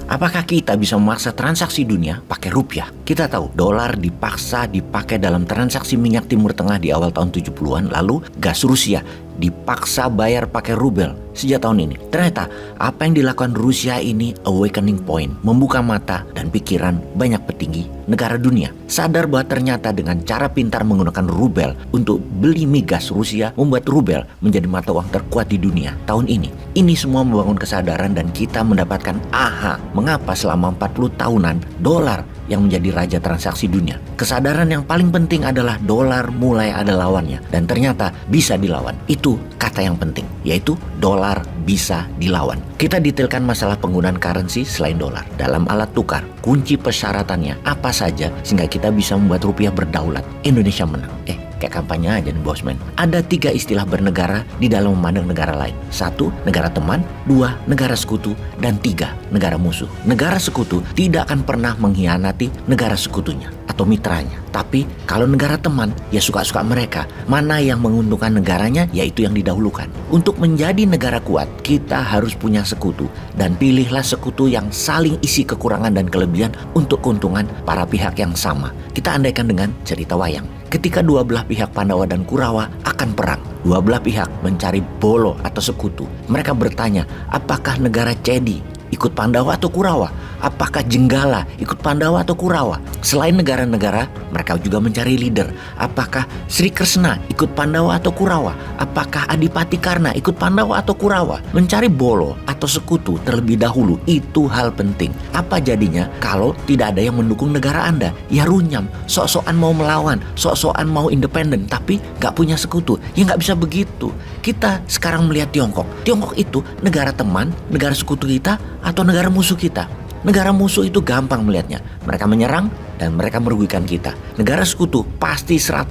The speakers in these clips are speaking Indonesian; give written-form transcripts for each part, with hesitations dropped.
Apakah kita bisa memaksa transaksi dunia pakai rupiah? Kita tahu dolar dipaksa dipakai dalam transaksi minyak Timur Tengah di awal tahun 70-an, lalu gas Rusia dipaksa bayar pakai rubel sejak tahun ini. Ternyata apa yang dilakukan Rusia ini awakening point, membuka mata dan pikiran banyak petinggi negara dunia. Sadar bahwa ternyata dengan cara pintar menggunakan rubel untuk beli migas Rusia membuat rubel menjadi mata uang terkuat di dunia tahun ini. Ini semua membangun kesadaran dan kita mendapatkan mengapa selama 40 tahunan dolar yang menjadi raja transaksi dunia. Kesadaran yang paling penting adalah dolar mulai ada lawannya dan ternyata bisa dilawan. Itu kata yang penting, yaitu dolar bisa dilawan. Kita detailkan masalah penggunaan currency selain dolar. Dalam alat tukar, kunci persyaratannya apa saja sehingga kita bisa membuat rupiah berdaulat. Indonesia menang. Kayak kampanye aja nih bosman. Ada 3 istilah bernegara di dalam memandang negara lain. 1, negara teman. 2, negara sekutu. Dan 3, negara musuh. Negara sekutu tidak akan pernah mengkhianati negara sekutunya atau mitranya. Tapi kalau negara teman, ya suka-suka mereka. Mana yang menguntungkan negaranya, yaitu yang didahulukan. Untuk menjadi negara kuat, kita harus punya sekutu. Dan pilihlah sekutu yang saling isi kekurangan dan kelebihan untuk keuntungan para pihak yang sama. Kita andaikan dengan cerita wayang. Ketika dua belah pihak Pandawa dan Kurawa akan perang, dua belah pihak mencari bolo atau sekutu. Mereka bertanya, apakah negara Cedi ikut Pandawa atau Kurawa? Apakah Jenggala ikut Pandawa atau Kurawa? Selain negara-negara, mereka juga mencari leader. Apakah Sri Kresna ikut Pandawa atau Kurawa? Apakah Adipati Karna ikut Pandawa atau Kurawa? Mencari bolo atau sekutu terlebih dahulu, itu hal penting. Apa jadinya kalau tidak ada yang mendukung negara Anda? Ya runyam, sok-sokan mau melawan, sok-sokan mau independen, tapi gak punya sekutu. Ya gak bisa begitu. Kita sekarang melihat Tiongkok. Tiongkok itu negara teman, negara sekutu kita, atau negara musuh kita. Negara musuh itu gampang melihatnya. Mereka menyerang dan mereka merugikan kita. Negara sekutu pasti 100%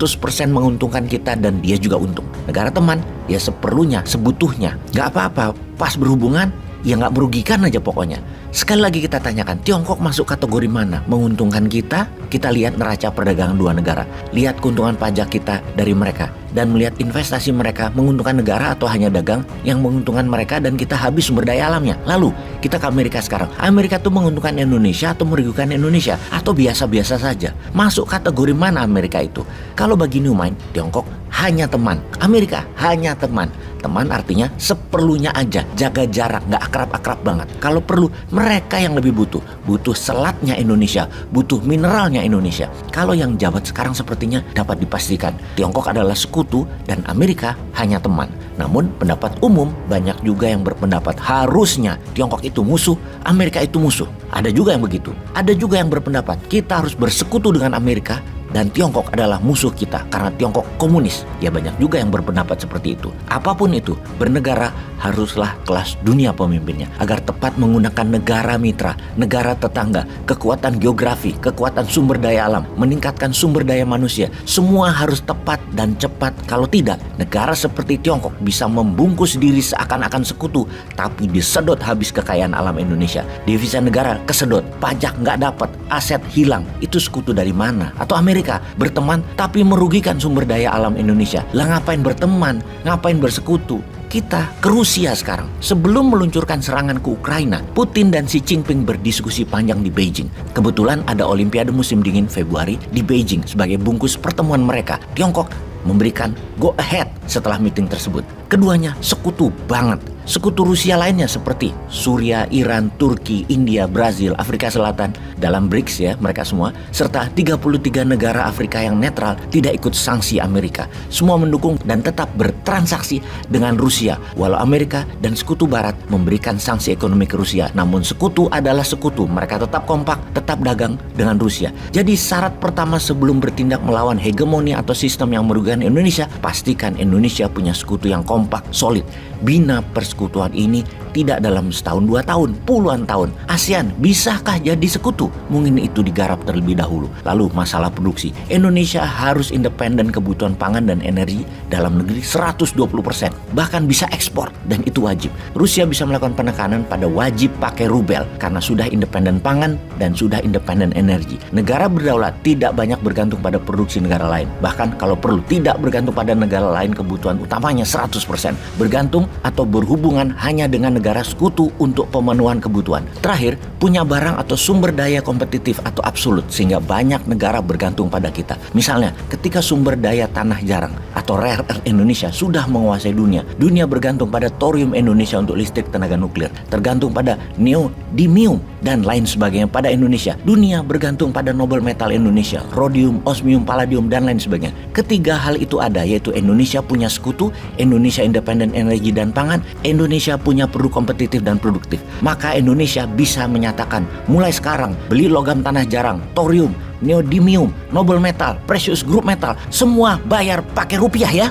menguntungkan kita dan dia juga untung. Negara teman, dia seperlunya, sebutuhnya. Gak apa-apa, pas berhubungan, ya gak merugikan aja pokoknya. Sekali lagi kita tanyakan, Tiongkok masuk kategori mana? Menguntungkan kita? Kita lihat neraca perdagangan dua negara. Lihat keuntungan pajak kita dari mereka. Dan melihat investasi mereka menguntungkan negara atau hanya dagang yang menguntungkan mereka dan kita habis sumber daya alamnya. Lalu kita ke Amerika sekarang. Amerika tuh menguntungkan Indonesia atau merugikan Indonesia? Atau biasa-biasa saja? Masuk kategori mana Amerika itu? Kalau bagi Newmind, Tiongkok hanya teman. Amerika hanya teman. Teman artinya seperlunya aja, jaga jarak, gak akrab-akrab banget. Kalau perlu, mereka yang lebih butuh. Butuh selatnya Indonesia, butuh mineralnya Indonesia. Kalau yang jabat sekarang sepertinya dapat dipastikan, Tiongkok adalah sekutu dan Amerika hanya teman. Namun pendapat umum banyak juga yang berpendapat harusnya Tiongkok itu musuh, Amerika itu musuh. Ada juga yang begitu. Ada juga yang berpendapat kita harus bersekutu dengan Amerika dan Tiongkok adalah musuh kita karena Tiongkok komunis. Ya banyak juga yang berpendapat seperti itu. Apapun itu, bernegara haruslah kelas dunia pemimpinnya agar tepat menggunakan negara mitra, negara tetangga, kekuatan geografi, kekuatan sumber daya alam, meningkatkan sumber daya manusia. Semua harus tepat dan cepat. Kalau tidak, negara seperti Tiongkok bisa membungkus diri seakan-akan sekutu, tapi disedot habis kekayaan alam Indonesia. Devisa negara kesedot, pajak nggak dapat, aset hilang. Itu sekutu dari mana? Atau Amerika berteman tapi merugikan sumber daya alam Indonesia. Lah ngapain berteman? Ngapain bersekutu? Kita ke Rusia sekarang. Sebelum meluncurkan serangan ke Ukraina, Putin dan Xi Jinping berdiskusi panjang di Beijing. Kebetulan ada Olimpiade musim dingin Februari di Beijing. Sebagai bungkus pertemuan mereka, Tiongkok memberikan go ahead setelah meeting tersebut. Keduanya sekutu banget. Sekutu Rusia lainnya seperti Suria, Iran, Turki, India, Brazil, Afrika Selatan dalam BRICS ya mereka semua, serta 33 negara Afrika yang netral tidak ikut sanksi Amerika. Semua mendukung dan tetap bertransaksi dengan Rusia walau Amerika dan sekutu barat memberikan sanksi ekonomi ke Rusia. Namun sekutu adalah sekutu, mereka tetap kompak, tetap dagang dengan Rusia. Jadi syarat pertama sebelum bertindak melawan hegemoni atau sistem yang merugikan Indonesia, pastikan Indonesia punya sekutu yang kompak, solid. Bina persekutuan ini tidak dalam setahun 2 tahun, puluhan tahun. ASEAN bisakah jadi sekutu? Mungkin itu digarap terlebih dahulu. Lalu masalah produksi. Indonesia harus independen kebutuhan pangan dan energi dalam negeri 120%. Bahkan bisa ekspor dan itu wajib. Rusia bisa melakukan penekanan pada wajib pakai rubel karena sudah independen pangan dan sudah independen energi. Negara berdaulat tidak banyak bergantung pada produksi negara lain. Bahkan kalau perlu tidak bergantung pada negara lain kebutuhan utamanya 100%. 100%, bergantung atau berhubungan hanya dengan negara sekutu untuk pemenuhan kebutuhan. Terakhir, punya barang atau sumber daya kompetitif atau absolut sehingga banyak negara bergantung pada kita. Misalnya, ketika sumber daya tanah jarang atau rare earth Indonesia sudah menguasai dunia, dunia bergantung pada thorium Indonesia untuk listrik tenaga nuklir, tergantung pada neodymium dan lain sebagainya pada Indonesia. Dunia bergantung pada noble metal Indonesia, rhodium, osmium, palladium, dan lain sebagainya. Ketiga hal itu ada, yaitu Indonesia punya sekutu, Indonesia independen energi dan pangan, Indonesia punya produk kompetitif dan produktif. Maka Indonesia bisa menyatakan, mulai sekarang beli logam tanah jarang, thorium, neodymium, noble metal, precious group metal, semua bayar pakai rupiah ya.